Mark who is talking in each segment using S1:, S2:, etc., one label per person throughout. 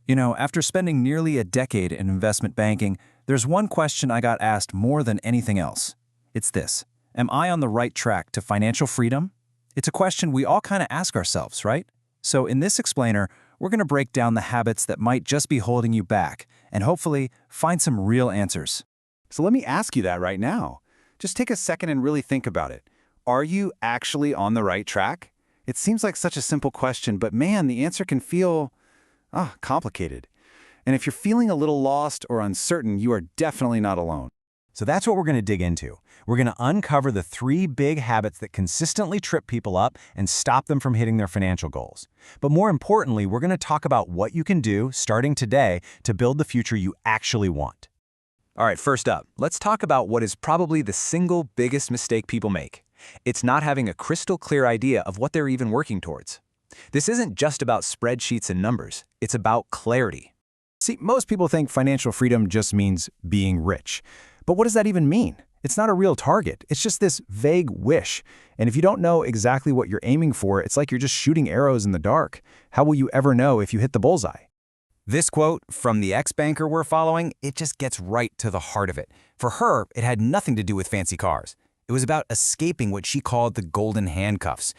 S1: After spending nearly a decade in investment banking, there's one question I got asked more than anything else. It's this: am I on the right track to financial freedom? It's a question we all kind of ask ourselves, right? So in this explainer, we're going to break down the habits that might just be holding you back and hopefully find some real answers.
S2: So let me ask you that right now. Just take a second and really think about it. Are you actually on the right track? It seems like such a simple question, but man, the answer can feel complicated. And if you're feeling a little lost or uncertain, you are definitely not alone.
S3: So that's what we're going to dig into. We're going to uncover the 3 big habits that consistently trip people up and stop them from hitting their financial goals. But more importantly, we're going to talk about what you can do starting today to build the future you actually want.
S4: All right, first up, let's talk about what is probably the single biggest mistake people make. It's not having a crystal clear idea of what they're even working towards. This isn't just about spreadsheets and numbers. It's about clarity.
S1: See, most people think financial freedom just means being rich. But what does that even mean? It's not a real target. It's just this vague wish. And if you don't know exactly what you're aiming for, it's like you're just shooting arrows in the dark. How will you ever know if you hit the bullseye?
S3: This quote from the ex-banker we're following, it just gets right to the heart of it. For her, it had nothing to do with fancy cars. It was about escaping what she called the golden handcuffs.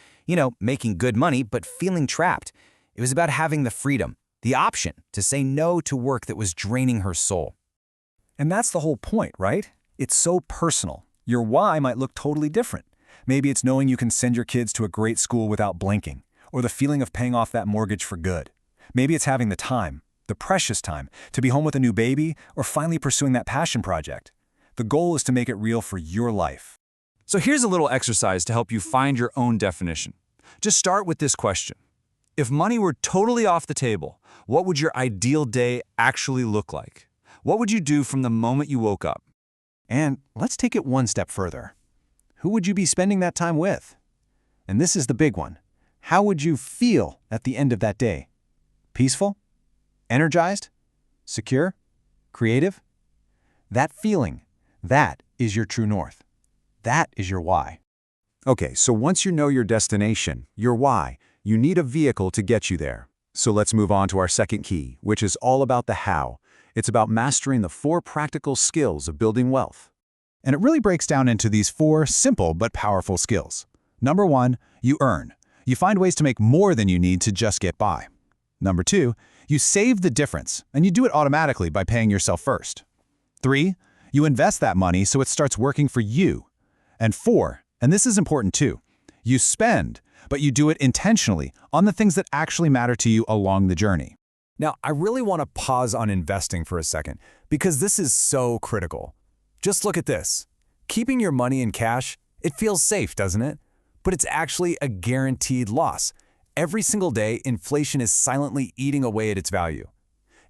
S3: Making good money, but feeling trapped. It was about having the freedom, the option to say no to work that was draining her soul.
S1: And that's the whole point, right? It's so personal. Your why might look totally different. Maybe it's knowing you can send your kids to a great school without blinking, or the feeling of paying off that mortgage for good. Maybe it's having the time, the precious time, to be home with a new baby, or finally pursuing that passion project. The goal is to make it real for your life.
S5: So here's a little exercise to help you find your own definition. Just start with this question. If money were totally off the table, what would your ideal day actually look like? What would you do from the moment you woke up?
S1: And let's take it one step further. Who would you be spending that time with? And this is the big one. How would you feel at the end of that day? Peaceful? Energized? Secure? Creative? That feeling, that is your true north. That is your why.
S2: Okay, so once you know your destination, your why, you need a vehicle to get you there. So let's move on to our second key, which is all about the how. It's about mastering the 4 practical skills of building wealth.
S1: And it really breaks down into these 4 simple but powerful skills. Number 1, you earn. You find ways to make more than you need to just get by. Number 2, you save the difference, and you do it automatically by paying yourself first. 3, you invest that money so it starts working for you. And 4, and this is important too, you spend, but you do it intentionally on the things that actually matter to you along the journey.
S3: Now, I really want to pause on investing for a second, because this is so critical. Just look at this. Keeping your money in cash, it feels safe, doesn't it? But it's actually a guaranteed loss. Every single day, inflation is silently eating away at its value.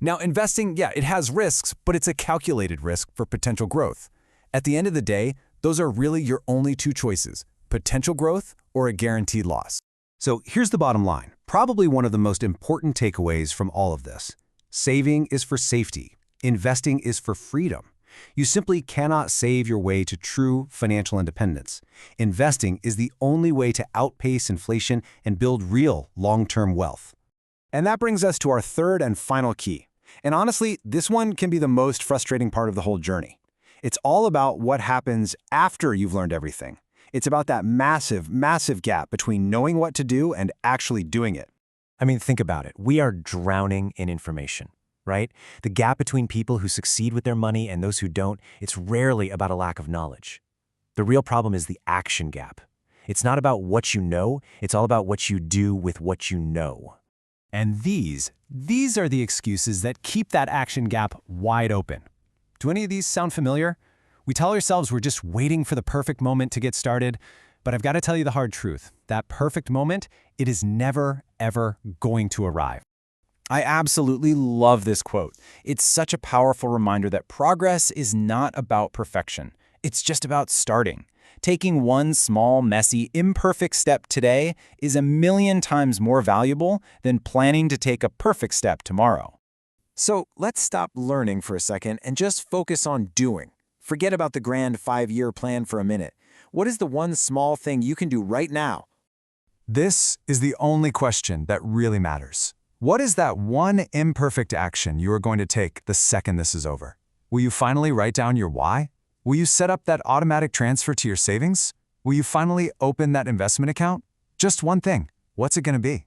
S3: Now, investing, it has risks, but it's a calculated risk for potential growth. At the end of the day, those are really your only 2 choices, potential growth or a guaranteed loss.
S2: So here's the bottom line, probably one of the most important takeaways from all of this. Saving is for safety. Investing is for freedom. You simply cannot save your way to true financial independence. Investing is the only way to outpace inflation and build real long-term wealth.
S1: And that brings us to our third and final key. And honestly, this one can be the most frustrating part of the whole journey. It's all about what happens after you've learned everything. It's about that massive, massive gap between knowing what to do and actually doing it.
S3: I mean, think about it. We are drowning in information, right? The gap between people who succeed with their money and those who don't, it's rarely about a lack of knowledge. The real problem is the action gap. It's not about what you know, it's all about what you do with what you know.
S1: And these are the excuses that keep that action gap wide open. Do any of these sound familiar? We tell ourselves we're just waiting for the perfect moment to get started, but I've got to tell you the hard truth. That perfect moment, it is never, ever going to arrive. I absolutely love this quote. It's such a powerful reminder that progress is not about perfection. It's just about starting. Taking one small, messy, imperfect step today is 1,000,000 times more valuable than planning to take a perfect step tomorrow. So let's stop learning for a second and just focus on doing. Forget about the grand 5-year plan for a minute. What is the one small thing you can do right now? This is the only question that really matters.
S3: What is that one imperfect action you are going to take the second this is over? Will you finally write down your why? Will you set up that automatic transfer to your savings? Will you finally open that investment account? Just one thing. What's it going to be?